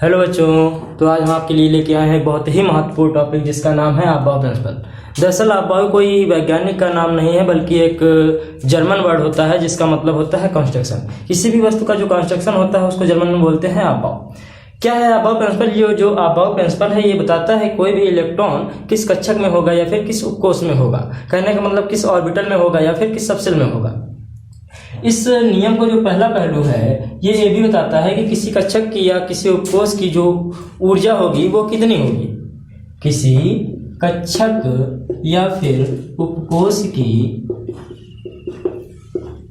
Hello बच्चों, तो आज हम आपके लिए लेके आए हैं बहुत ही महत्वपूर्ण टॉपिक जिसका नाम है अफबाउ प्रिंसिपल। दरअसल अफबाउ कोई वैज्ञानिक का नाम नहीं है बल्कि एक जर्मन वर्ड होता है जिसका मतलब होता है कंस्ट्रक्शन। किसी भी वस्तु का जो कंस्ट्रक्शन होता है उसको जर्मन में बोलते हैं अफबाउ। क्या है अफबाउ प्रिंसिपल? जो अफबाउ प्रिंसिपल है ये बताता है कोई भी इलेक्ट्रॉन किस कक्षक में होगा या फिर किस उपकोष में होगा। कहने का मतलब किस ऑर्बिटल में होगा या फिर किस सबसेल में होगा। इस नियम को जो पहला पहलू है ये भी बताता है कि किसी कक्षक की या किसी उपकोष की जो ऊर्जा होगी वो कितनी होगी। किसी कक्षक या फिर उपकोष की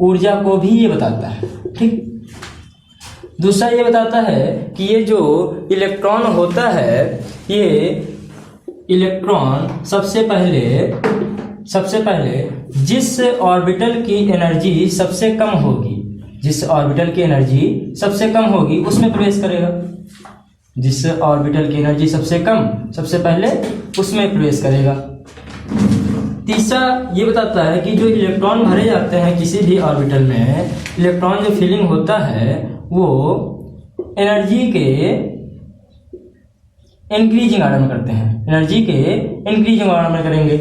ऊर्जा को भी ये बताता है। ठीक। दूसरा ये बताता है कि ये जो इलेक्ट्रॉन होता है ये इलेक्ट्रॉन सबसे पहले जिस ऑर्बिटल की एनर्जी सबसे कम होगी, जिस ऑर्बिटल की एनर्जी सबसे कम होगी उसमें प्रवेश करेगा। जिस ऑर्बिटल की एनर्जी सबसे कम सबसे पहले उसमें प्रवेश करेगा। तीसरा ये बताता है कि जो इलेक्ट्रॉन भरे जाते हैं किसी भी ऑर्बिटल में, इलेक्ट्रॉन जो फीलिंग होता है वो एनर्जी के इंक्रीजिंग ऑर्डर में करते हैं। एनर्जी के इंक्रीजिंग ऑर्डर में करेंगे।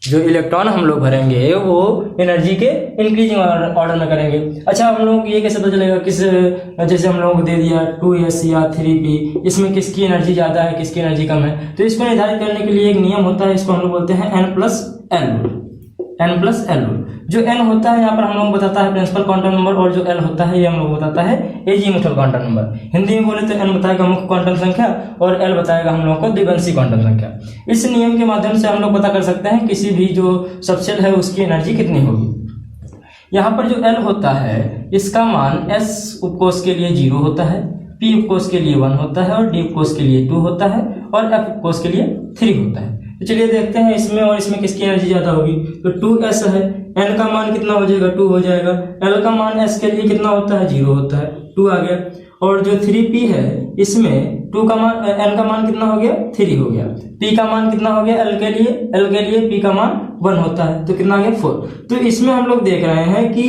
जो इलेक्ट्रॉन हम लोग भरेंगे वो एनर्जी के इंक्रीजिंग ऑर्डर में करेंगे। अच्छा, हम लोग ये कैसे पता चलेगा किस, जैसे हम लोगों को दे दिया 2s या 3p, इसमें किसकी एनर्जी ज़्यादा है किसकी एनर्जी कम है। तो इसको निर्धारित करने के लिए एक नियम होता है, इसको हम लोग बोलते हैं n प्लस एल। जो n होता है यहाँ पर हम लोग बताता है प्रिंसिपल क्वांटम नंबर, और जो l होता है ये हम लोग बताता है एजीमुथल क्वांटम नंबर। हिंदी में बोले तो n बताएगा मुख्य क्वांटम संख्या और l बताएगा हम लोग को द्विवंशी क्वांटम संख्या। इस नियम के माध्यम से हम लोग पता कर सकते हैं किसी भी जो सबसेल है उसकी एनर्जी कितनी होगी। यहाँ पर जो l होता है इसका मान s उपकोष के लिए 0 होता है, p उपकोष के लिए 1 होता है और d उपकोष के लिए 2 होता है और f उपकोष के लिए 3 होता है। तो चलिए देखते हैं इसमें और इसमें किसकी एनर्जी ज्यादा होगी। तो 2s है, n का मान कितना हो जाएगा 2 हो जाएगा। l का मान s के लिए कितना होता है 0 होता है, 2 आ गया। और जो 3p है इसमें 2 का मान n का मान कितना हो गया 3 हो गया। p का मान कितना हो गया l के लिए p का मान 1 होता है, तो कितना आ गया 4। तो इसमें हम लोग देख रहे हैं कि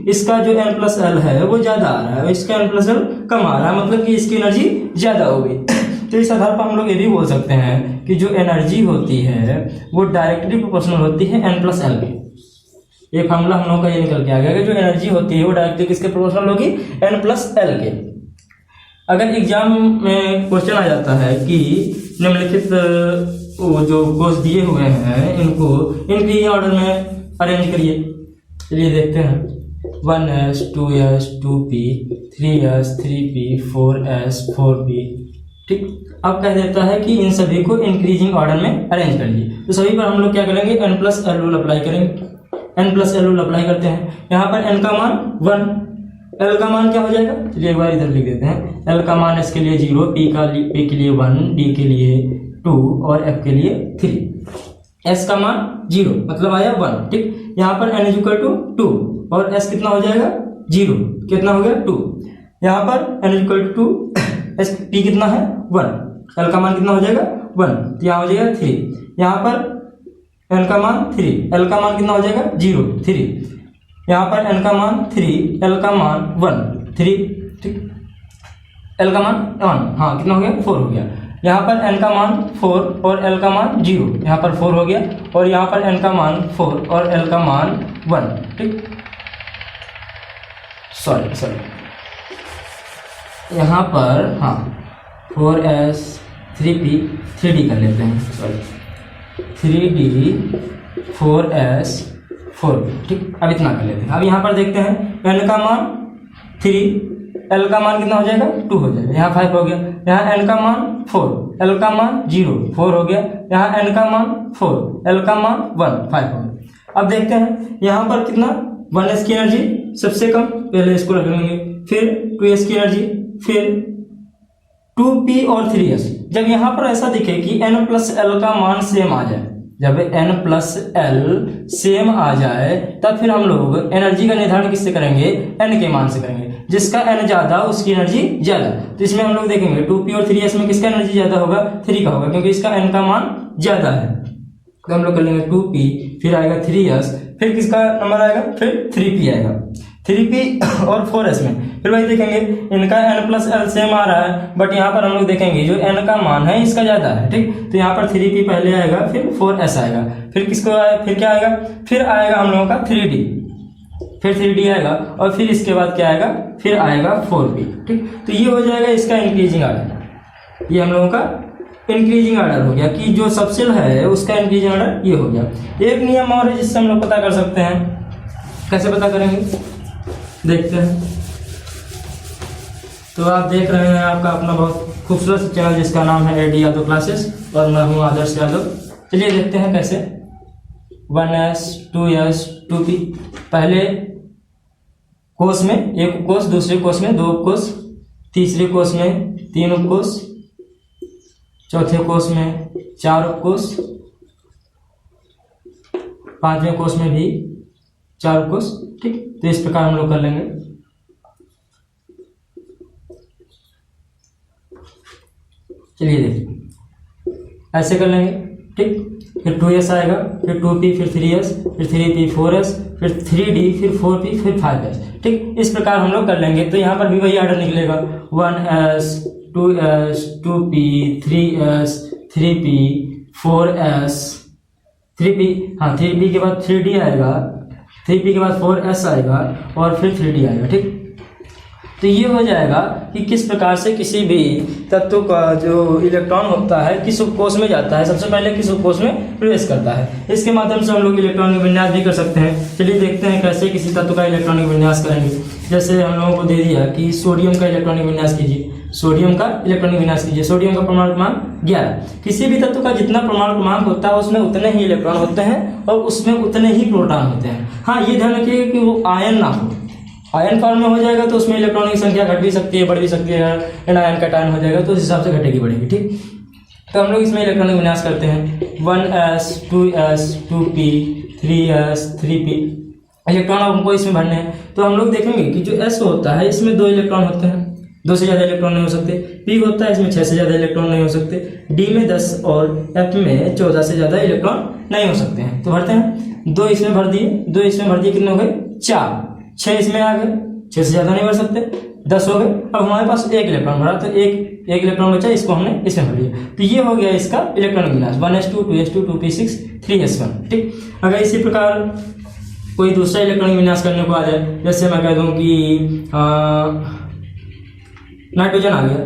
इसका जो n प्लस l है वो ज्यादा आ रहा है, इसका n प्लस l कम आ रहा है, मतलब कि इसकी एनर्जी ज्यादा होगी। तो इस आधार पर हम लोग ये भी बोल सकते हैं कि जो एनर्जी होती है वो डायरेक्टली प्रोपोर्शनल होती है n प्लस एल के। ये फार्मूला हम लोग का ये निकल के आ गया कि जो एनर्जी होती है वो डायरेक्टली किसके प्रोपोर्शनल होगी n प्लस एल के। अगर एग्जाम में क्वेश्चन आ जाता है कि निम्नलिखित जो कोर्स दिए हुए हैं इनको इंक्रीजिंग ऑर्डर में अरेंज करिए। चलिए देखते हैं 1s 2s 2p 3s 3p 4s 4p। ठीक। अब कह देता है कि इन सभी को इंक्रीजिंग ऑर्डर में अरेंज करिए। तो सभी पर हम लोग क्या करेंगे n plus L rule apply करेंगे। n plus L rule apply करते हैं। यहाँ पर n का मान 1, l का मान क्या हो जाएगा, चलिए एक बार इधर लिख देते हैं। l का मान s के लिए 0, p के लिए 1, d के लिए 2 और f के लिए 3। s का मान 0 मतलब आया 1। ठीक। यहाँ पर n इक्वल टू 2 और s कितना हो जाएगा 0, कितना हो गया 2। यहाँ पर n इक्वल टू p कितना है 1, l का मान कितना हो जाएगा 1, तो यहाँ हो जाएगा 3। यहाँ पर n का मान 3, l का मान कितना हो जाएगा 0 3। यहाँ पर n का मान 3, l का मान 1 3। ठीक। l का मान 1, हाँ कितना हो गया 4 हो गया। यहाँ पर n का मान 4 और l का मान 0, यहाँ पर 4 हो गया। और यहाँ पर n का मान 4 और l का मान 1। ठीक। सॉरी यहाँ पर हाँ 4s 3p 3d कर लेते हैं, सॉरी 3d 4s 4p। ठीक। अब इतना कर लेते हैं। अब यहाँ पर देखते हैं n का मान 3, l का मान कितना हो जाएगा 2 हो जाएगा, यहाँ 5 हो गया। यहाँ n का मान 4, l का मान 0 4 हो गया। यहाँ n का मान 4, l का मान 1 5 हो गया। अब देखते हैं यहाँ पर कितना 1s की एनर्जी सबसे कम, पहले इसको रख लेंगे, फिर 2s की एनर्जी, फिर 2p और 3s। जब यहाँ पर ऐसा दिखे कि n प्लस एल का मान सेम आ जाए, जब n प्लस एल सेम आ जाए तब फिर हम लोग एनर्जी का निर्धारण किससे करेंगे n के मान से करेंगे। जिसका n ज्यादा उसकी एनर्जी ज्यादा। तो इसमें हम लोग देखेंगे 2p और 3s में किसका एनर्जी ज्यादा होगा 3 का होगा, क्योंकि इसका n का मान ज्यादा है। तो हम लोग कर लेंगे 2p, फिर आएगा 3s, फिर किसका नंबर आएगा फिर 3p आएगा। 3p और 4s में फिर वही देखेंगे, इनका n+l सेम आ रहा है, बट यहाँ पर हम लोग देखेंगे जो n का मान है इसका ज़्यादा है, ठीक। तो यहाँ पर 3p पहले आएगा, फिर 4s आएगा, फिर किसको आएगा, फिर क्या आएगा, फिर आएगा हम लोगों का 3d, फिर 3d आएगा, और फिर इसके बाद क्या आएगा, फिर आएगा 4p, ठीक। तो ये हो जाएगा इसका इंक्रीजिंग आर्डर। ये हम लोगों का इंक्रीजिंग आर्डर हो गया कि जो सबसेल है उसका इंक्रीजिंग आर्डर ये हो गया। एक नियम और है जिससे हम लोग पता कर सकते हैं, कैसे पता करेंगे देखते हैं। तो आप देख रहे हैं आपका अपना बहुत खूबसूरत चैनल जिसका नाम है AD यादव क्लासेस, और मैं हूँ आदर्श यादव। चलिए देखते हैं कैसे। 1s 2s 2p, पहले कोष में एक उपकोष, दूसरे कोष में 2 उपकोष, तीसरे कोष में 3 उपकोष, चौथे कोष में 4 उपकोष, पांचवें कोष में भी 4 उपकोष, ठीक। तो इस प्रकार हम लोग कर लेंगे। चलिए देखिए ऐसे कर लेंगे, ठीक। फिर 2s आएगा, फिर 2p, फिर 3s, फिर 3p 4s, फिर 3d, फिर 4p, फिर 5s, ठीक। इस प्रकार हम लोग कर लेंगे। तो यहाँ पर भी वही आर्डर निकलेगा, 1s 2s 2p 3s 3p 4s 3p, हाँ 3p के बाद 3d आएगा, 3p के बाद 4s आएगा, और फिर 3d आएगा, ठीक। तो ये हो जाएगा कि किस प्रकार से किसी भी तत्व का जो इलेक्ट्रॉन होता है किस उपकोष में जाता है, सबसे पहले किस उपकोष में प्रवेश करता है। इसके माध्यम से हम लोग इलेक्ट्रॉनिक विन्यास भी कर सकते हैं। चलिए देखते हैं कैसे किसी तत्व का इलेक्ट्रॉनिक विन्यास करेंगे। जैसे हम लोगों को दे दिया कि सोडियम का इलेक्ट्रॉनिक विन्यास कीजिए, सोडियम का इलेक्ट्रॉनिक विन्यास कीजिए। सोडियम का परमाणु क्रमांक 11। किसी भी तत्व का जितना परमाणु क्रमांक होता है उसमें उतने ही इलेक्ट्रॉन होते हैं और उसमें उतने ही प्रोटॉन होते हैं। हाँ, ये ध्यान रखिए कि वो आयन ना हो। आयन फॉर्म में हो जाएगा तो उसमें इलेक्ट्रॉन की संख्या घट भी सकती है, बढ़ भी सकती है। एनायन कैटायन हो जाएगा तो उस हिसाब से घटेगी बढ़ेगी, ठीक। तो हम लोग इसमें इलेक्ट्रॉनिक विन्यास करते हैं। 1s 2s 2p 3s 3p electron हमको इसमें भरने हैं। तो हम लोग देखेंगे कि जो s होता है इसमें 2 इलेक्ट्रॉन होते हैं, 2 से ज़्यादा इलेक्ट्रॉन नहीं हो सकते। p होता है इसमें 6 से ज़्यादा इलेक्ट्रॉन नहीं हो सकते। d में 10 और f में 14 से ज़्यादा इलेक्ट्रॉन नहीं हो सकते हैं। तो भरते हैं, 2 इसमें भर दिए, 2 इसमें भर दिए, कितने हो गए 4, 6 इसमें आ गए, 6 से ज़्यादा नहीं भर सकते, 10 हो गए। अब हमारे पास 1 इलेक्ट्रॉन भरा तो एक इलेक्ट्रॉन बचा, इसको हमने इसमें भर दिया। तो ये हो गया इसका इलेक्ट्रॉनिक विन्यास 1s2 2s2 2p6 3s1, ठीक। अगर इसी प्रकार कोई दूसरा इलेक्ट्रॉनिक विन्यास करने को आ जाए, जैसे मैं कह दूं कि नाइट्रोजन आ गया,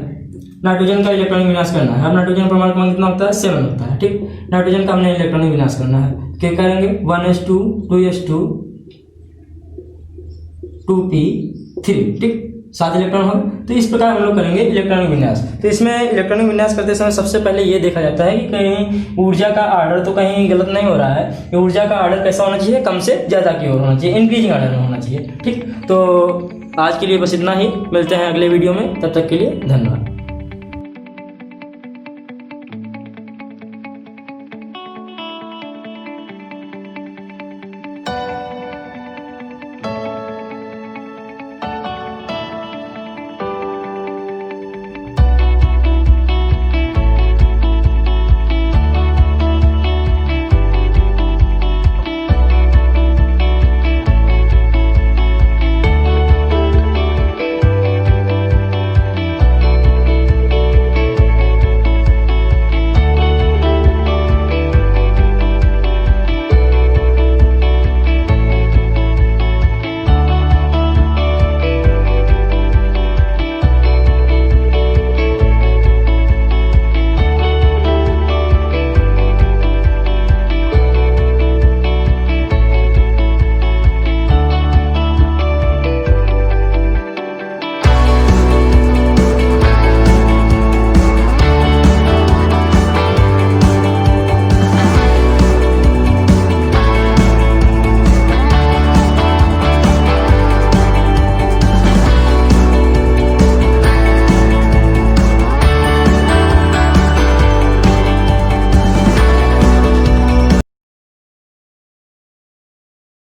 नाइट्रोजन का इलेक्ट्रॉनिक विन्यास करना है। अब नाइट्रोजन परमाणु क्रमांक कितना होता है 7 होता है, ठीक। नाइट्रोजन का हमने इलेक्ट्रॉनिक विन्यास करना है, क्या करेंगे 1s2 2s2 2p3, ठीक, 7 इलेक्ट्रॉन हो। तो इस प्रकार हम लोग करेंगे इलेक्ट्रॉनिक विन्यास। तो इसमें इलेक्ट्रॉनिक विन्यास करते समय सबसे पहले ये देखा जाता है कि कहीं ऊर्जा का आर्डर तो कहीं गलत नहीं हो रहा है। ऊर्जा का आर्डर कैसा होना चाहिए, कम से ज़्यादा की ओर होना चाहिए, इंक्रीजिंग आर्डर में होना चाहिए, ठीक। तो आज के लिए बस इतना ही, मिलते हैं अगले वीडियो में, तब तक के लिए धन्यवाद।